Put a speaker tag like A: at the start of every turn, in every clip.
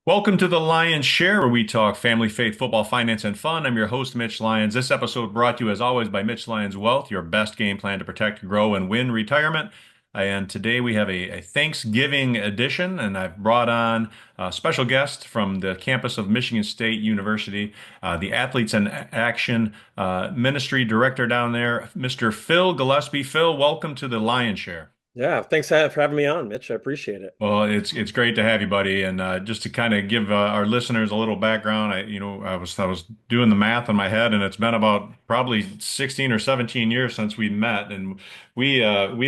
A: Welcome to the Lions Share, where we talk family, faith, football, finance, and fun. I'm your host, Mitch Lyons. This episode brought to you, as always, by Mitch Lyons Wealth, your best game plan to protect, grow, and win retirement. And today we have a Thanksgiving edition, and I've brought on a special guest from the campus of Michigan State University, the Athletes in Action Ministry Director down there, Mr. Phil Gillespie. Phil, welcome to the Lions Share.
B: Yeah, thanks for having me on, Mitch. I appreciate it.
A: Well, it's great to have you, buddy. And just to kind of give our listeners a little background, I was doing the math in my head, and it's been about probably 16 or 17 years since we met, and we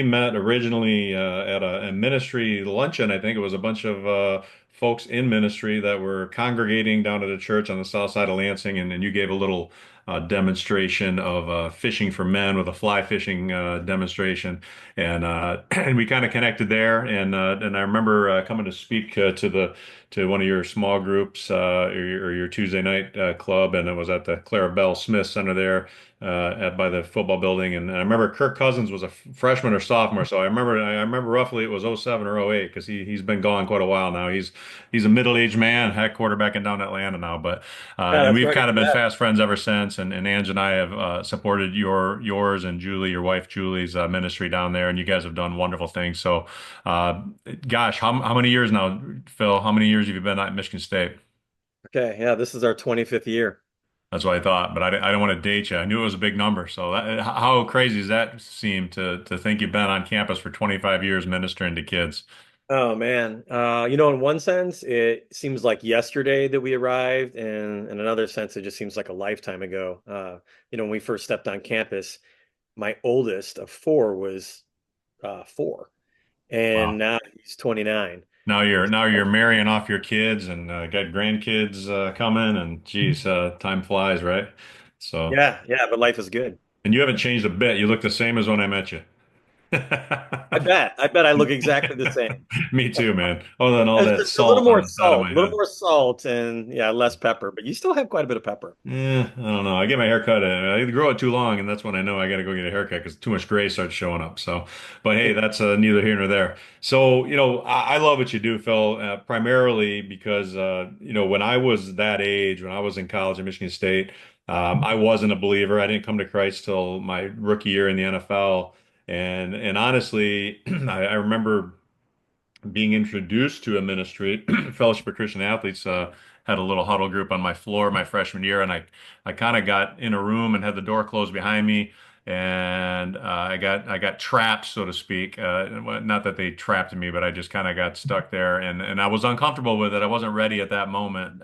A: met originally at a ministry luncheon. I think it was a bunch of folks in ministry that were congregating down at a church on the south side of Lansing, and you gave a little demonstration of fishing for men with a fly fishing demonstration and and we kind of connected there. And I remember coming to speak to one of your small groups or your Tuesday night club, and it was at the Clara Bell Smith Center there at by the football building. And I remember Kirk Cousins was a freshman or sophomore, so I remember roughly it was '07 or '08 because he's been gone quite a while now. He's a middle-aged man, heck, quarterbacking down in Atlanta now, but.
B: Yeah,
A: And
B: that's
A: we've
B: right.
A: kind of been
B: Yeah.
A: fast friends ever since. And Ange and I have supported yours and Julie, your wife Julie's ministry down there, and you guys have done wonderful things. So, uh, gosh, how many years now, Phil? How many years have you been at Michigan State?
B: Okay. Yeah, this is our 25th year.
A: That's what I thought, but I don't want to date you. I knew it was a big number. So how crazy does that seem to think you've been on campus for 25 years ministering to kids?
B: Oh man. In one sense, it seems like yesterday that we arrived, and in another sense, it just seems like a lifetime ago. When we first stepped on campus, my oldest of four was 4, and
A: Wow.
B: now he's 29.
A: Now you're marrying off your kids and got grandkids coming, and geez, time flies, right? So,
B: Yeah, yeah, but life is good.
A: and you haven't changed a bit. You look the same as when I met you.
B: I bet. I bet I look exactly the same.
A: Me too, man. Other than all
B: It's
A: that
B: just a little
A: salt on
B: more
A: the side of
B: salt,
A: my
B: a little
A: head.
B: more salt, and yeah, less pepper, but you still have quite a bit of pepper.
A: I don't know. I get my hair cut. I grow it too long, and that's when I know I got to go get a haircut because too much gray starts showing up. So, but hey, that's neither here nor there. So, I love what you do, Phil, primarily because, when I was that age, when I was in college at Michigan State, I wasn't a believer. I didn't come to Christ till my rookie year in the NFL. And honestly, I remember being introduced to a ministry, Fellowship of Christian Athletes, had a little huddle group on my floor my freshman year, and I kind of got in a room and had the door closed behind me, and I got trapped, so to speak. Not that they trapped me, but I just kind of got stuck there, and I was uncomfortable with it. I wasn't ready at that moment.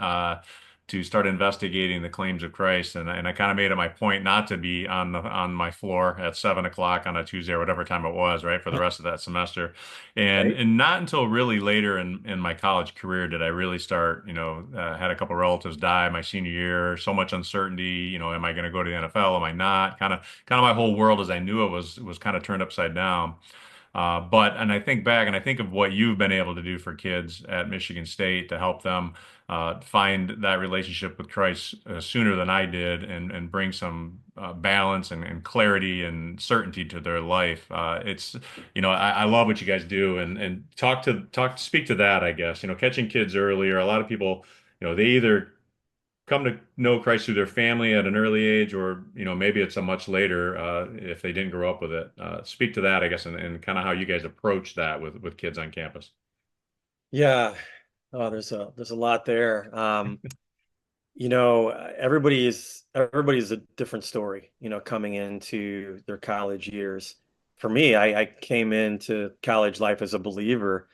A: To start investigating the claims of Christ, and I kind of made it my point not to be on my floor at 7 o'clock on a Tuesday or whatever time it was, right, for the rest of that semester. And
B: Right?
A: and not until really later in my college career did I really start, had a couple relatives die my senior year, so much uncertainty, am I going to go to the NFL? Am I not? Kind of my whole world as I knew it was kind of turned upside down. And I think back and I think of what you've been able to do for kids at Michigan State to help them find that relationship with Christ sooner than I did and bring some balance and clarity and certainty to their life. I love what you guys do and speak to that, I guess, catching kids earlier. A lot of people, they either come to know Christ through their family at an early age, or maybe it's a much later if they didn't grow up with it. Speak to that, I guess, and kind of how you guys approach that with kids on campus.
B: Yeah. Oh, there's a lot there. Everybody's a different story, coming into their college years. For me, I came into college life as a believer,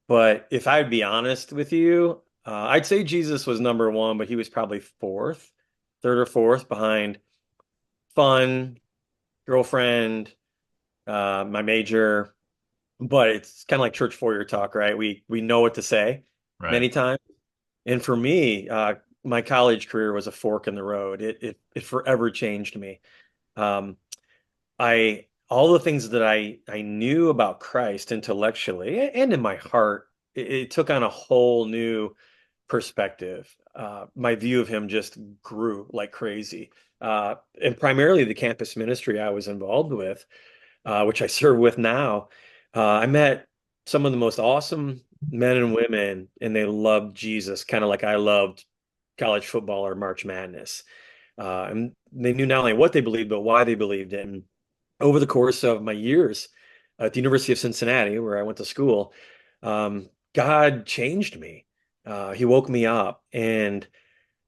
B: but if I'd be honest with you, I'd say Jesus was number one, but he was probably third or fourth behind fun, girlfriend, my major. But it's kind of like church foyer talk, right? We know what to say
A: Right.
B: many times. And for me, my college career was a fork in the road. It forever changed me. Um, I all the things that I knew about Christ intellectually and in my heart, it took on a whole new perspective. My view of him just grew like crazy. And primarily the campus ministry I was involved with, which I serve with now. I met some of the most awesome men and women, and they loved Jesus, kind of like I loved college football or March Madness. And they knew not only what they believed, but why they believed it. And over the course of my years at the University of Cincinnati, where I went to school, God changed me. He woke me up, and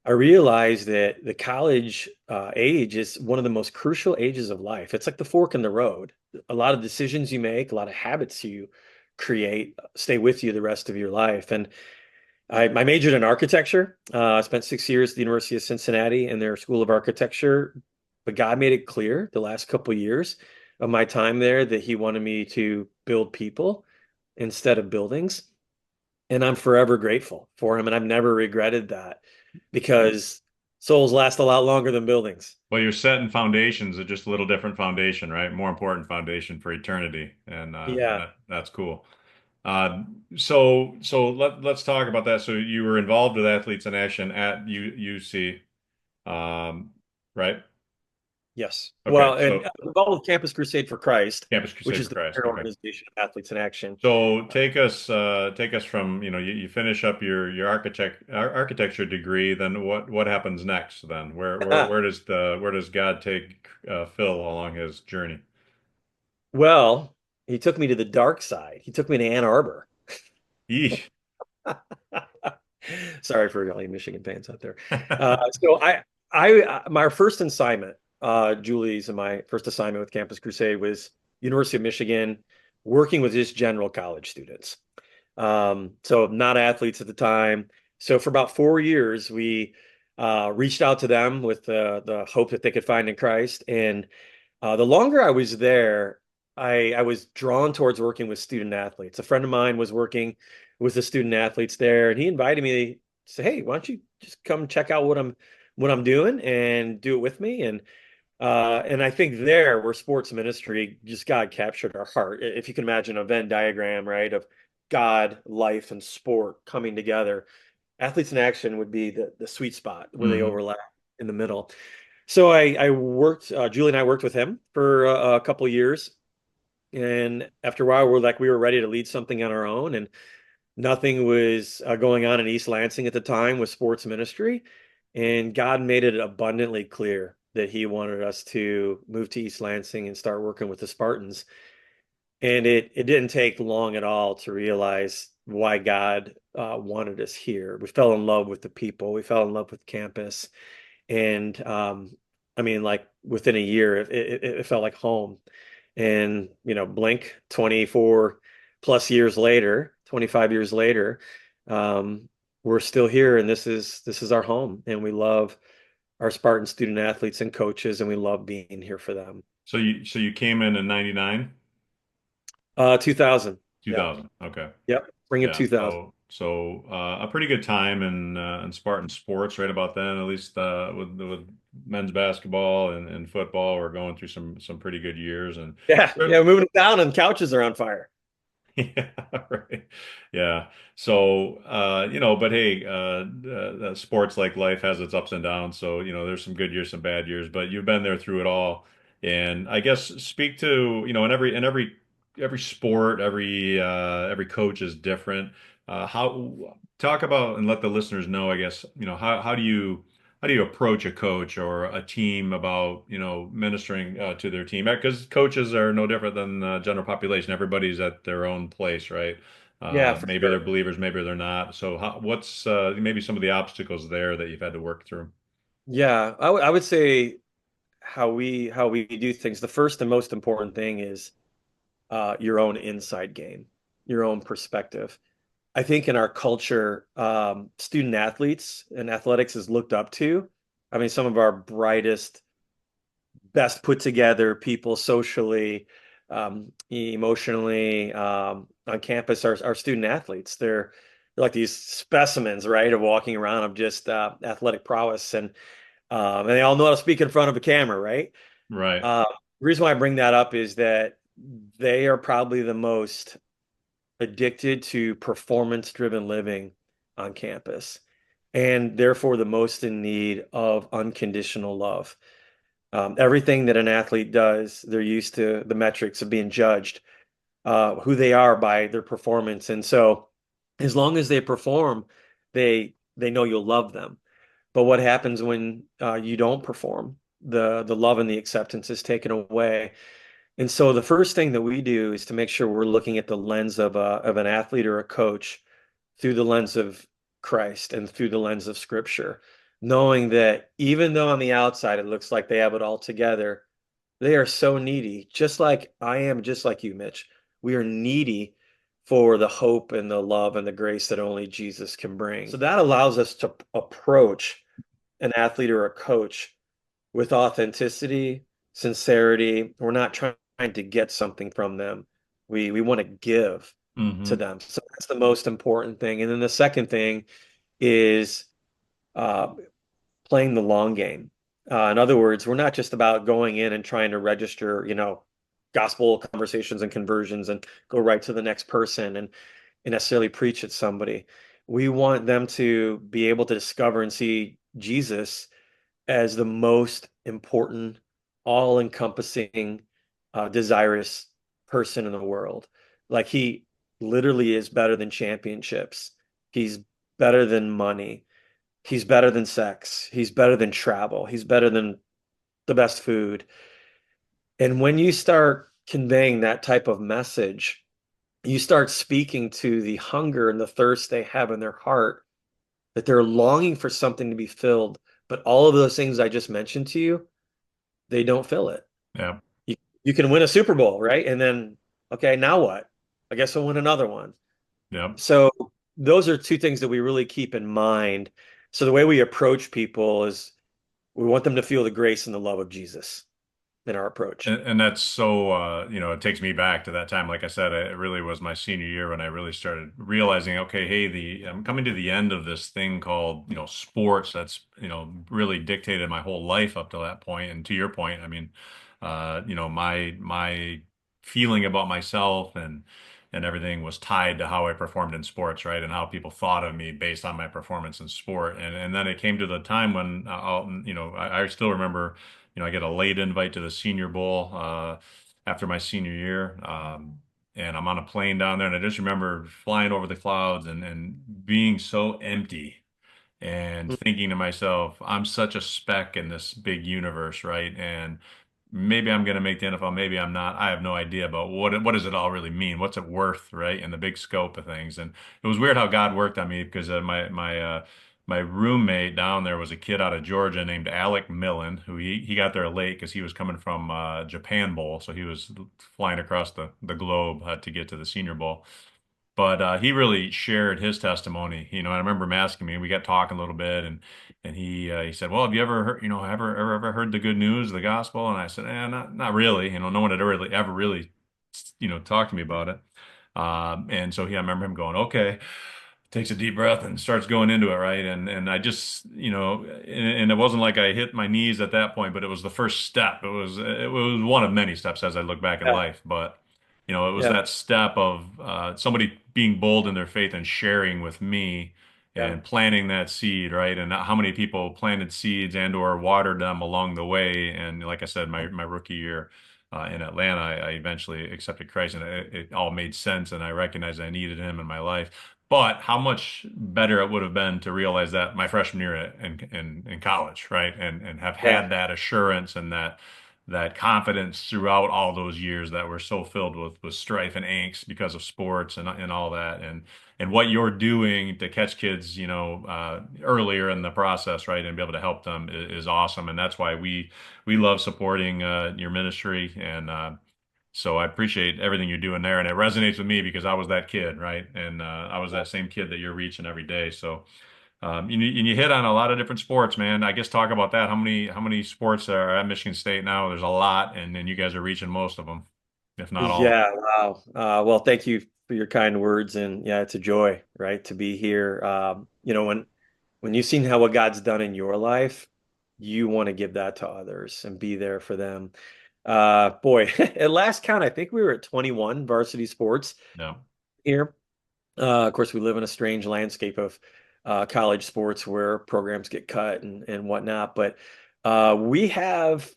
B: I realized that the college age is one of the most crucial ages of life. It's like the fork in the road. A lot of decisions you make, a lot of habits you create, stay with you the rest of your life. And I majored in architecture. I spent 6 years at the University of Cincinnati in their School of Architecture. But God made it clear the last couple of years of my time there that He wanted me to build people instead of buildings. And I'm forever grateful for Him. And I've never regretted that because souls last a lot longer than buildings.
A: Well, you're setting foundations, just a little different foundation, right? More important foundation for eternity, and
B: Yeah.
A: that's cool. Uh, let's talk about that. So you were involved with Athletes in Action at UC, um, right?
B: Yes.
A: Okay,
B: Well, and
A: so
B: involved with Campus Crusade for Christ,
A: Campus
B: which
A: Crusade
B: is
A: for
B: the
A: Christ.
B: parent
A: Okay.
B: organization of Athletes in Action.
A: So take us from, you finish up your architecture degree, then what happens next then? Where does God take Phil along his journey?
B: Well, he took me to the dark side. He took me to Ann Arbor.
A: Yeesh.
B: Sorry for all you Michigan fans out there. So my first assignment, Julie's and my first assignment with Campus Crusade was University of Michigan, working with just general college students. So not athletes at the time. So for about 4 years, we reached out to them with the hope that they could find in Christ. And the longer I was there, I was drawn towards working with student athletes. A friend of mine was working with the student athletes there, and he invited me to say, "Hey, why don't you just come check out what I'm doing and do it with me?" And I think there where sports ministry just God captured our heart. If you can imagine a Venn diagram, right, of God, life, and sport coming together, athletes in action would be the sweet spot where they
A: Hmm.
B: overlap in the middle. So I worked, Julie and I worked with him for a couple of years. And after a while, we were ready to lead something on our own. And nothing was going on in East Lansing at the time with sports ministry. And God made it abundantly clear that He wanted us to move to East Lansing and start working with the Spartans. And it didn't take long at all to realize why God wanted us here. We fell in love with the people, we fell in love with campus. And I mean, like within a year, it felt like home. And, blink 24 plus years later, 25 years later, um, we're still here, and this is our home, and we love our Spartan student athletes and coaches, and we love being here for them.
A: So you came in 99,
B: 2000. Yeah.
A: 2000. Okay.
B: Yep. Bring it
A: Yeah.
B: 2000.
A: A pretty good time in Spartan sports right about then, at least with men's basketball and football. We're going through some pretty good years and
B: Yeah. Yeah. We're moving down and couches are on fire.
A: yeah, right. Yeah. So, but hey, sports like life has its ups and downs. So, there's some good years, some bad years, but you've been there through it all. And I guess speak to, in every sport, every coach is different. How talk about and let the listeners know, I guess, how do you approach a coach or a team about, ministering to their team? Because coaches are no different than the general population. Everybody's at their own place, right?
B: Yeah, for
A: Maybe they're
B: sure.
A: believers, maybe they're not. So what's maybe some of the obstacles there that you've had to work through?
B: Yeah, I would say how we do things. The first and most important thing is your own inside game, your own perspective. I think in our culture, student athletes and athletics is looked up to. I mean, some of our brightest, best put together people socially, emotionally, on campus are student athletes. They're like these specimens, right, of walking around of just athletic prowess, and they all know how to speak in front of a camera, right?
A: Right.
B: Uh, the reason why I bring that up is that they are probably the most addicted to performance-driven living on campus, and therefore the most in need of unconditional love. Everything that an athlete does, they're used to the metrics of being judged who they are by their performance. And so as long as they perform, they know you'll love them. But what happens when you don't perform? The love and the acceptance is taken away. And so the first thing that we do is to make sure we're looking at the lens of an athlete or a coach through the lens of Christ and through the lens of Scripture, knowing that even though on the outside it looks like they have it all together, they are so needy, just like I am, just like you, Mitch. We are needy for the hope and the love and the grace that only Jesus can bring. So that allows us to approach an athlete or a coach with authenticity, sincerity. We're not trying to get something from them. We want to give to
A: Hmm.
B: them. So that's the most important thing. And then the second thing is uh, playing the long game. In other words, we're not just about going in and trying to register, gospel conversations and conversions and go right to the next person and necessarily preach at somebody. We want them to be able to discover and see Jesus as the most important, all-encompassing, desirous person in the world. Like he literally is better than championships. He's better than money. He's better than sex. He's better than travel. He's better than the best food. And when you start conveying that type of message, you start speaking to the hunger and the thirst they have in their heart, that they're longing for something to be filled. But all of those things I just mentioned to you, they don't fill it.
A: Yeah.
B: You, you can win a Super Bowl, right? And then, okay, now what? I guess I'll win another one.
A: Yeah.
B: So those are two things that we really keep in mind. So the way we approach people is we want them to feel the grace and the love of Jesus in our approach.
A: And that's so, it takes me back to that time. Like I said, it really was my senior year when I really started realizing, okay, hey, I'm coming to the end of this thing called, sports that's, really dictated my whole life up to that point. And to your point, I mean, my feeling about myself and everything was tied to how I performed in sports, right? And how people thought of me based on my performance in sport. And then it came to the time when I still remember, I get a late invite to the Senior Bowl after my senior year. And I'm on a plane down there, and I just remember flying over the clouds and being so empty and thinking to myself, I'm such a speck in this big universe, right? And maybe I'm going to make the NFL, maybe I'm not. I have no idea, but what does it all really mean? What's it worth, right? In the big scope of things. And it was weird how God worked on me because my roommate down there was a kid out of Georgia named Alec Millen, who he got there late because he was coming from Japan Bowl, so he was flying across the globe to get to the Senior Bowl. But he really shared his testimony. I remember him asking me, we got talking a little bit, and he said, "Well, have you ever heard, ever heard the good news, the gospel?" And I said, not really. No one had ever really, talked to me about it. And so I remember him going, "Okay," takes a deep breath and starts going into it, right? And I just, and it wasn't like I hit my knees at that point, but it was the first step. It was one of many steps as I look back at
B: Yeah,
A: life, but it was
B: yeah,
A: that step of somebody being bold in their faith and sharing with me
B: yeah,
A: and planting that seed, right? And how many people planted seeds and or watered them along the way. And like I said, my rookie year in Atlanta, I eventually accepted Christ, and it all made sense, and I recognized I needed Him in my life. But how much better it would have been to realize that my freshman year in college, right? And have
B: yeah,
A: had that assurance and that confidence throughout all those years that were so filled with strife and angst because of sports and all that. And what you're doing to catch kids, earlier in the process, right? And be able to help them is awesome. And that's why we love supporting your ministry. And so I appreciate everything you're doing there, and it resonates with me because I was that kid, right? And I was that same kid that you're reaching every day. So and you hit on a lot of different sports, man. I guess talk about that. How many sports are at Michigan State now? There's a lot, and then you guys are reaching most of them, if not all.
B: yeah. Wow. Well, thank you for your kind words, and yeah, it's a joy, right, to be here. When you've seen how what God's done in your life, you want to give that to others and be there for them. Boy, at last count, I think we were at 21 varsity sports
A: No.
B: here. Of course, we live in a strange landscape of college sports where programs get cut and whatnot, but we have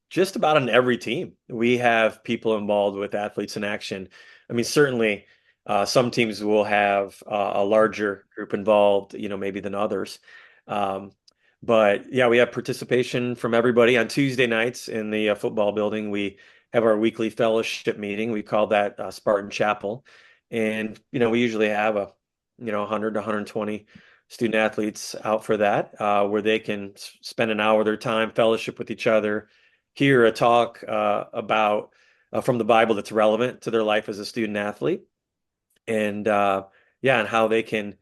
B: just about on every team. We have people involved with athletes in action. I mean, certainly some teams will have a larger group involved, maybe than others. Um, but yeah, we have participation from everybody on Tuesday nights in the football building. We have our weekly fellowship meeting. We call that Spartan Chapel. And, we usually have 100 to 120 student athletes out for that, where they can spend an hour of their time fellowship with each other, hear a talk about from the Bible that's relevant to their life as a student athlete, and yeah, and how they can,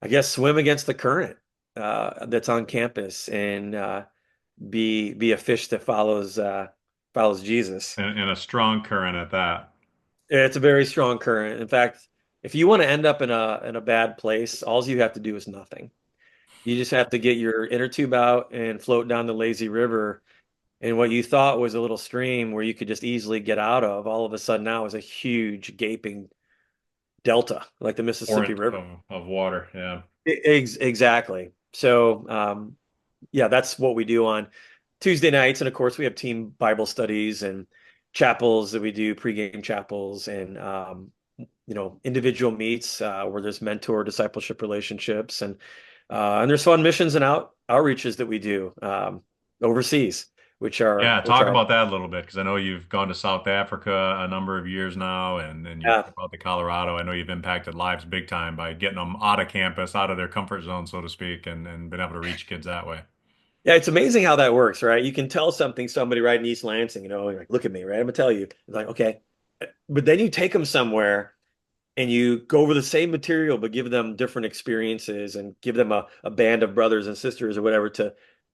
B: I guess, swim against the current that's on campus and be a fish that follows Jesus.
A: And a strong current at that.
B: It's a very strong current. In fact, if you want to end up in a bad place, all you have to do is nothing. You just have to get your inner tube out and float down the lazy river. And what you thought was a little stream where you could just easily get out of, all of a sudden now is a huge gaping delta, like the Mississippi
A: Torrent
B: River.
A: of water. Yeah.
B: Exactly. So, yeah, that's what we do on Tuesday nights. And of course, we have team Bible studies and chapels that we do, pregame chapels, and individual meets where there's mentor discipleship relationships, and there's fun missions and outreaches that we do overseas, which are
A: Yeah,
B: which
A: talk
B: are
A: about that a little bit because I know you've gone to South Africa a number of years now, and you've
B: yeah.
A: out to Colorado. I know you've impacted lives big time by getting them out of campus, out of their comfort zone, so to speak, and been able to reach kids that way.
B: Yeah, it's amazing how that works, right? You can tell somebody right in East Lansing, you're like, look at me, right? I'm gonna tell you. It's like, okay. But then you take them somewhere and you go over the same material, but give them different experiences and give them a band of brothers and sisters or whatever to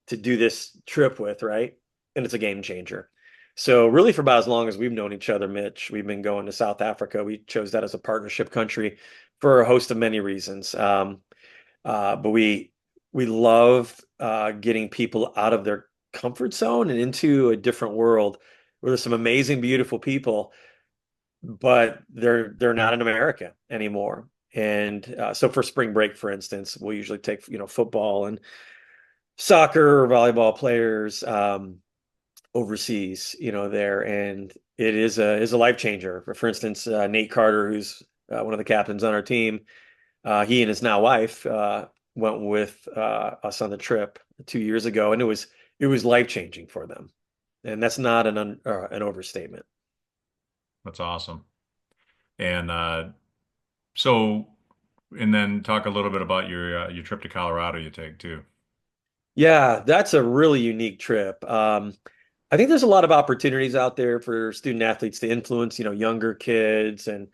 B: do this trip with, right? And it's a game changer. So really for about as long as we've known each other, Mitch, we've been going to South Africa. We chose that as a partnership country for a host of many reasons. But we love getting people out of their comfort zone and into a different world where there's some amazing, beautiful people, but they're not in America anymore. And so for spring break, for instance, we'll usually take football and soccer or volleyball players overseas, there, and it is a life changer. For instance, Nate Carter, who's one of the captains on our team, he and his now wife went with us on the trip 2 years ago, and it was life changing for them, and that's not an overstatement.
A: That's awesome. And so, and then talk a little bit about your trip to Colorado you take too.
B: Yeah, that's a really unique trip. I think there's a lot of opportunities out there for student athletes to influence, younger kids and,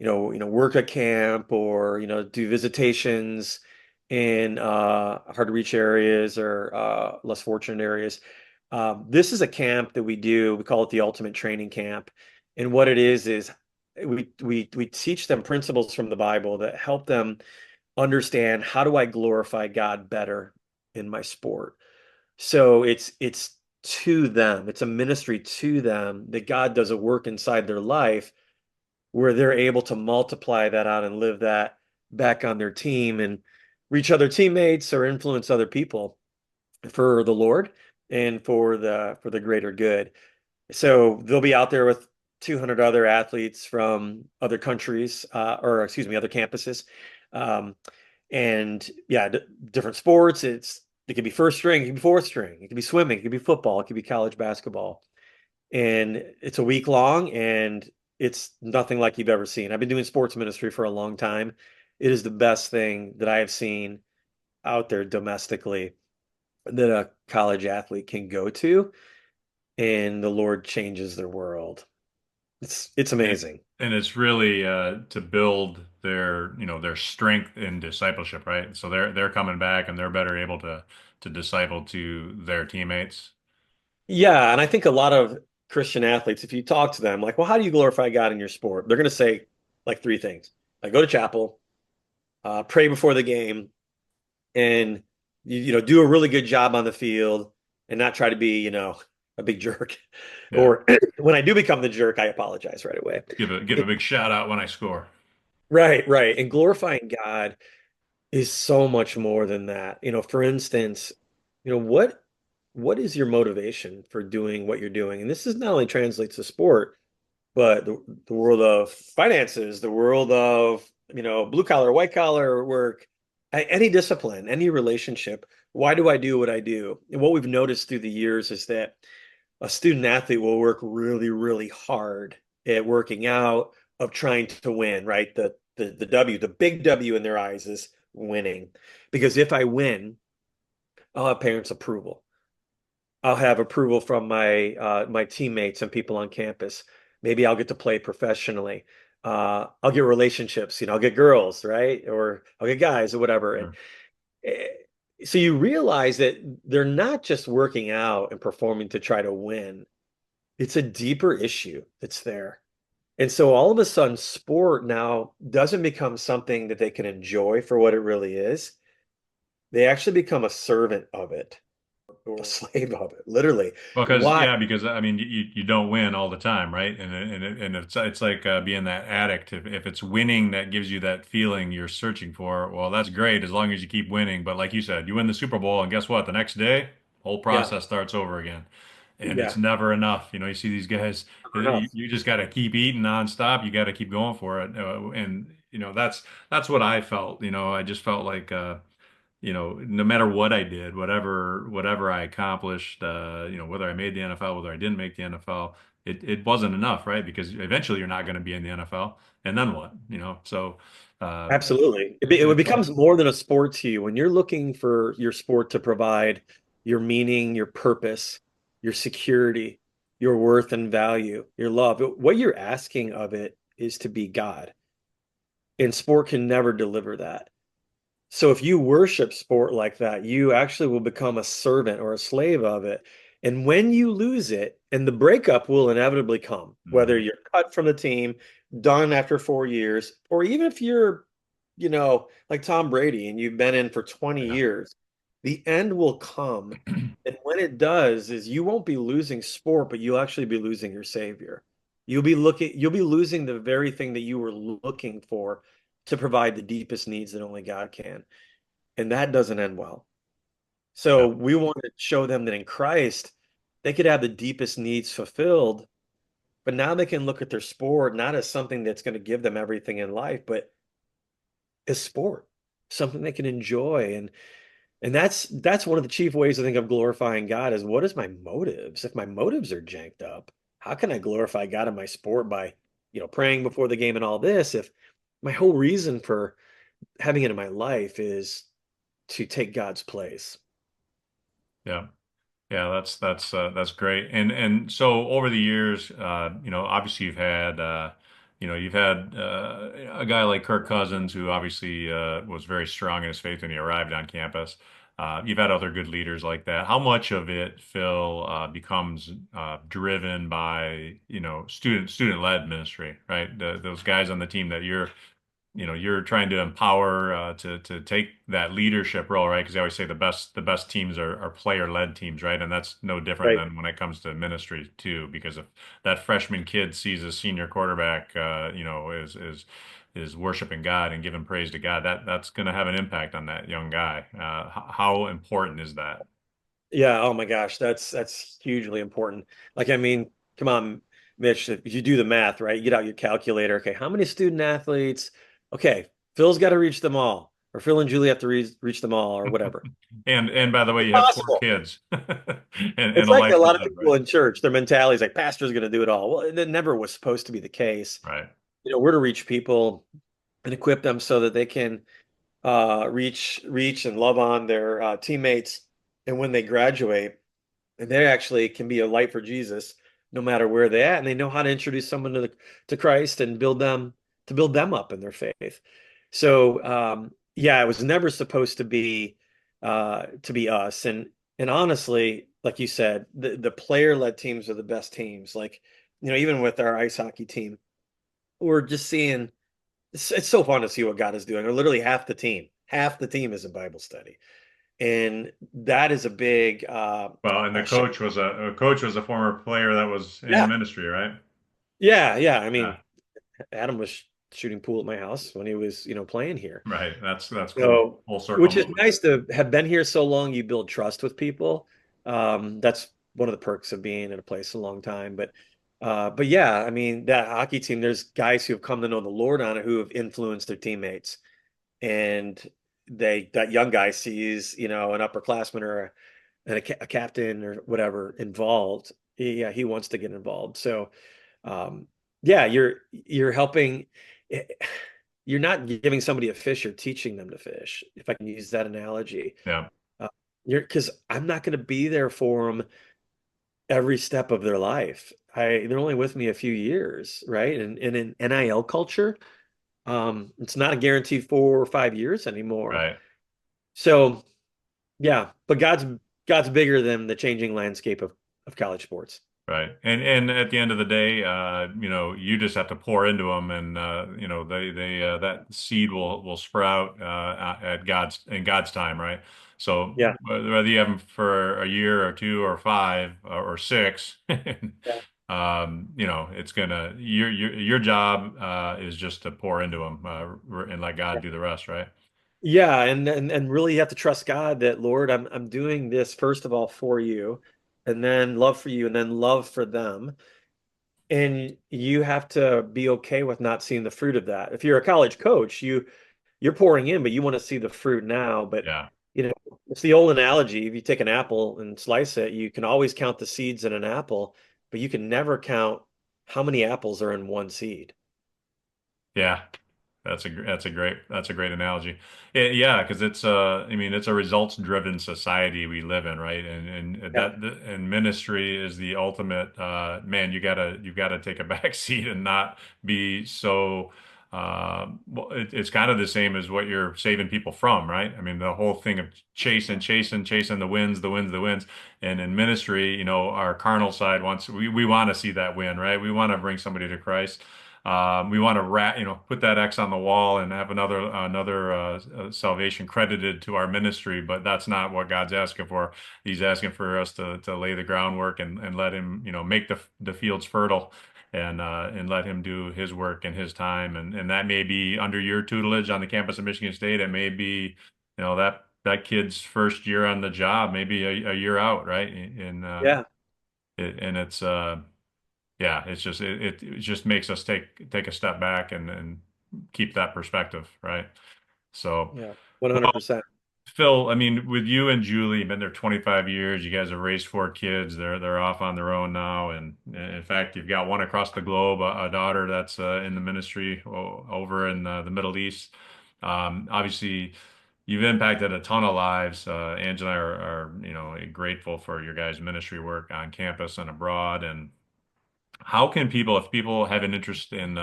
B: work a camp or, do visitations in hard to reach areas or less fortunate areas. This is a camp that we do. We call it the Ultimate Training Camp. And what it is we teach them principles from the Bible that help them understand, how do I glorify God better in my sport? So it's to them. It's a ministry to them that God does a work inside their life where they're able to multiply that out and live that back on their team and reach other teammates or influence other people for the Lord and for the greater good. So they'll be out there with 200 other athletes from other countries, or excuse me, other campuses. Um, and yeah, different sports. It could be first string, it could be fourth string, it could be swimming, it could be football, it could be college basketball. And it's a week long and it's nothing like you've ever seen. I've been doing sports ministry for a long time. It is the best thing that I have seen out there domestically that a college athlete can go to, and the Lord changes their world. It's
A: And
B: amazing.
A: and it's really to build their their strength in discipleship, right? So they're coming back and they're better able to disciple to their teammates.
B: Yeah, and I think a lot of Christian athletes, if you talk to them, like, well, how do you glorify God in your sport? They're going to say like three things: like go to chapel, pray before the game, and do a really good job on the field, and not try to be a big jerk.
A: Yeah.
B: Or when I do become the jerk, I apologize right away.
A: Give a big shout out when I score.
B: Right, right. And glorifying God is so much more than that. For instance, what is your motivation for doing what you're doing? And this is not only translates to sport, But the world of finances, the world of, blue collar, white collar work, any discipline, any relationship, why do I do what I do? And what we've noticed through the years is that a student athlete will work really, really hard at working out, of trying to win, right? The W, the big W in their eyes is winning. Because if I win, I'll have parents' approval. I'll have approval from my teammates and people on campus. Maybe I'll get to play professionally. I'll get relationships, I'll get girls, right? Or I'll get guys or whatever. And
A: Sure.
B: eh, so you realize that they're not just working out and performing to try to win. It's a deeper issue that's there. And so all of a sudden, sport now doesn't become something that they can enjoy for what it really is. They actually become a servant of it, or a slave of it, literally.
A: Because
B: Why?
A: yeah, because I mean you don't win all the time, right? And it's like being that addict. If it's winning that gives you that feeling you're searching for, well, that's great as long as you keep winning. But like you said, you win the Super Bowl, and guess what? The next day, whole
B: Yeah,
A: process starts over again, and it's
B: yeah,
A: never enough. You see these guys,
B: fair enough.
A: you just got to keep eating nonstop. You got to keep going for it, and that's what I felt. I just felt like. No matter what I did, whatever I accomplished, whether I made the NFL, whether I didn't make the NFL, it wasn't enough, right? Because eventually you're not going to be in the NFL, and then what? So uh,
B: Absolutely. It
A: it's
B: becomes more than a sport to you when you're looking for your sport to provide your meaning, your purpose, your security, your worth and value, your love. What you're asking of it is to be God, and sport can never deliver that. So if you worship sport like that, you actually will become a servant or a slave of it. And when you lose it, and the breakup will inevitably come, whether
A: mhm,
B: you're cut from the team, done after 4 years, or even if you're, like Tom Brady and you've been in for 20
A: yeah,
B: years, the end will come. And when it does, is you won't be losing sport, but you'll actually be losing your savior. You'll be losing the very thing that you were looking for to provide the deepest needs that only God can. And that doesn't end well. So
A: yeah,
B: we want to show them that in Christ, they could have the deepest needs fulfilled, but now they can look at their sport not as something that's going to give them everything in life, but as sport, something they can enjoy. And that's one of the chief ways I think of glorifying God is, what is my motives? If my motives are janked up, how can I glorify God in my sport by, praying before the game and all this, if my whole reason for having it in my life is to take God's place?
A: yeah. Yeah, that's great. And so over the years, obviously you've had a guy like Kirk Cousins who obviously was very strong in his faith when he arrived on campus. You've had other good leaders like that. How much of it, Phil, becomes driven by, student-led ministry, right? Those guys on the team that you're trying to empower to take that leadership role, right? Because they always say the best teams are player-led teams, right? And that's no different
B: Right.
A: than when it comes to ministry too. Because if that freshman kid sees a senior quarterback, is worshiping God and giving praise to God, that's going to have an impact on that young guy. How important is that?
B: Yeah, oh my gosh, that's hugely important. Like, I mean, come on, Mitch, if you do the math, right? You get out your calculator. Okay, how many student athletes? Okay, Phil's got to reach them all, or Phil and Julie have to reach them all, or whatever.
A: And by the way, you have four
B: Possible.
A: kids and
B: It's
A: a
B: like a
A: life to
B: lot of
A: live,
B: people
A: right?
B: in church, their mentality is like, pastor's going to do it all. Well, that never was supposed to be the case.
A: Right.
B: We're to reach people and equip them so that they can reach and love on their teammates. And when they graduate, and they actually can be a light for Jesus no matter where they're at, and they know how to introduce someone to Christ and build them up in their faith. So yeah, it was never supposed to be us. And honestly, like you said, the player-led teams are the best teams. Like, even with our ice hockey team, we're just seeing it's so fun to see what God is doing. Or literally half the team is in Bible study, and that is a big
A: Well, and the
B: shout.
A: coach was a former player that was in
B: Yeah,
A: ministry, right?
B: yeah. I
A: Yeah,
B: mean, Adam was shooting pool at my house when he was, playing here.
A: right. That's cool.
B: So,
A: Full circle
B: which is
A: moment.
B: nice to have been here so long. You build trust with people. That's one of the perks of being in a place a long time. But But yeah, I mean, that hockey team, there's guys who have come to know the Lord on it who have influenced their teammates. And that young guy sees, an upperclassman or a captain or whatever involved. Yeah, he wants to get involved. So, um, yeah, you're helping. eh, You're not giving somebody a fish, you're teaching them to fish, if I can use that analogy.
A: Yeah,
B: Uh, you're because I'm not going to be there for them every step of their life. They're only with me a few years, right? And in NIL culture, it's not a guaranteed 4 or 5 years anymore.
A: right.
B: So yeah, but God's bigger than the changing landscape of college sports.
A: Right. And at the end of the day, you just have to pour into them, and they that seed will sprout at God's time, right? So
B: Yeah,
A: whether you have them for a year or two or five or six,
B: yeah,
A: it's gonna your job is just to pour into them and let
B: yeah.
A: God do the rest, right?
B: Yeah, and really you have to trust God that Lord, I'm doing this first of all for you, and then love for you, and then love for them. And you have to be okay with not seeing the fruit of that. If you're a college coach, you're pouring in, but you want to see the fruit now. But
A: Yeah.
B: it's the old analogy. If you take an apple and slice it, you can always count the seeds in an apple, but you can never count how many apples are in one seed.
A: Yeah. That's a great analogy. Yeah, because it's a results driven society we live in, right? And
B: Yeah,
A: and ministry is the ultimate man, you gotta take a back seat and not be so well, it's kind of the same as what you're saving people from, right? I mean, the whole thing of chasing the wins, the wins, the wins. And in ministry, our carnal side we want to see that win, right? We want to bring somebody to Christ. We want to put that X on the wall and have another salvation credited to our ministry, but that's not what God's asking for. He's asking for us to lay the groundwork and let Him, make the fields fertile and let Him do His work in His time, and that may be under your tutelage on the campus of Michigan State. It may be, that kid's first year on the job, maybe a year out, right?
B: yeah,
A: And it's yeah, it just makes us take a step back and keep that perspective, right? So,
B: yeah,
A: well,
B: 100%.
A: Phil, I mean, with you and Julie, you've been there 25 years. You guys have raised four kids. They're off on their own now, and in fact, you've got one across the globe, a daughter that's in the ministry over in the Middle East. Obviously, you've impacted a ton of lives. Ange and I are grateful for your guys' ministry work on campus and abroad, and how can people, if people have an interest in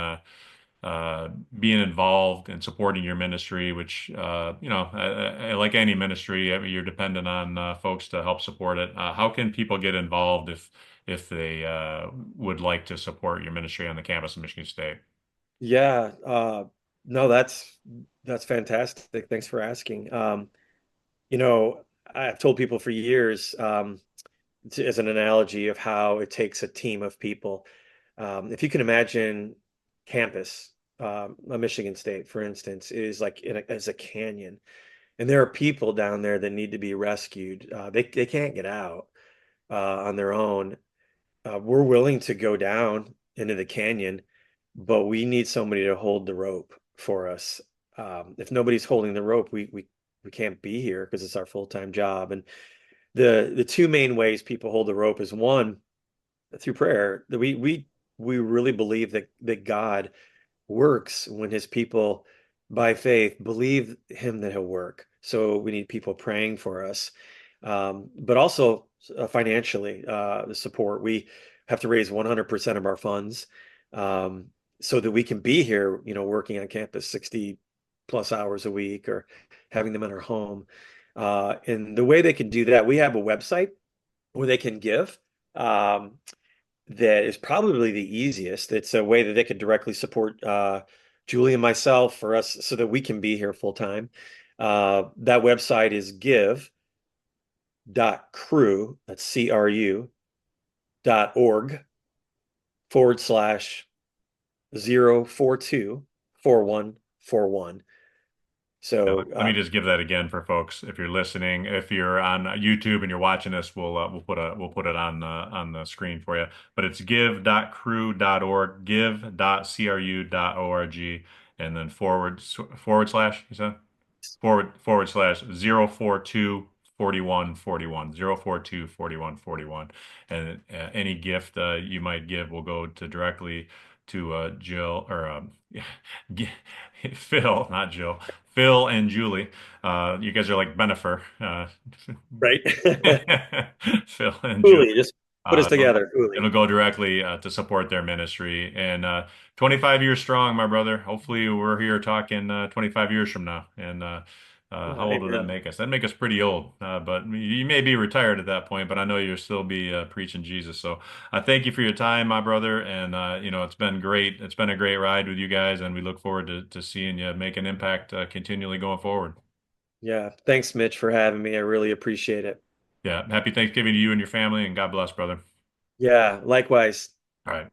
A: being involved and supporting your ministry, which like any ministry, I mean, you're dependent on folks to help support it. How can people get involved if they would like to support your ministry on the campus of Michigan State?
B: Yeah, no, that's fantastic. Thanks for asking. You know, I've told people for years, as an analogy of how it takes a team of people. If you can imagine campus, a Michigan State, for instance, is like as a canyon, and there are people down there that need to be rescued. They can't get out on their own. We're willing to go down into the canyon, but we need somebody to hold the rope for us. If nobody's holding the rope, we can't be here because it's our full-time job. And the two main ways people hold the rope is one, through prayer. That we really believe that God works when his people by faith believe him that he'll work. So we need people praying for us. But also financially, the support. We have to raise 100% of our funds, um, so that we can be here, working on campus 60 plus hours a week or having them in our home. And the way they can do that, we have a website where they can give. Um, that is probably the easiest. It's a way that they could directly support Julie and myself for us so that we can be here full time. That website is give.crew, that's CRU.org /0424141.
A: Yeah,
B: So
A: let me just give that again for folks. If you're listening, if you're on YouTube and you're watching this, we'll put it on the screen for you. But it's give.cru.org, give.cru.org, and then forward slash, you said? Forward slash 042 41 41 042 41 41, and any gift you might give will go to directly to Jill or Phil, not Jill, Phil and Julie. You guys are like Benifer,
B: right.
A: Phil and Julie.
B: Coolly, just put us
A: Uh, it'll,
B: together. Coolly.
A: it'll go directly to support their ministry. And 25 years strong, my brother. Hopefully, we're here talking 25 years from now. And how old would that
B: Amen.
A: make us? That'd make us pretty old. But you may be retired at that point, but I know you'll still be preaching Jesus. So I thank you for your time, my brother. And, it's been great. It's been a great ride with you guys. And we look forward to seeing you make an impact continually going forward.
B: Yeah. Thanks, Mitch, for having me. I really appreciate it.
A: Yeah. Happy Thanksgiving to you and your family. And God bless, brother.
B: Yeah. Likewise.
A: All right.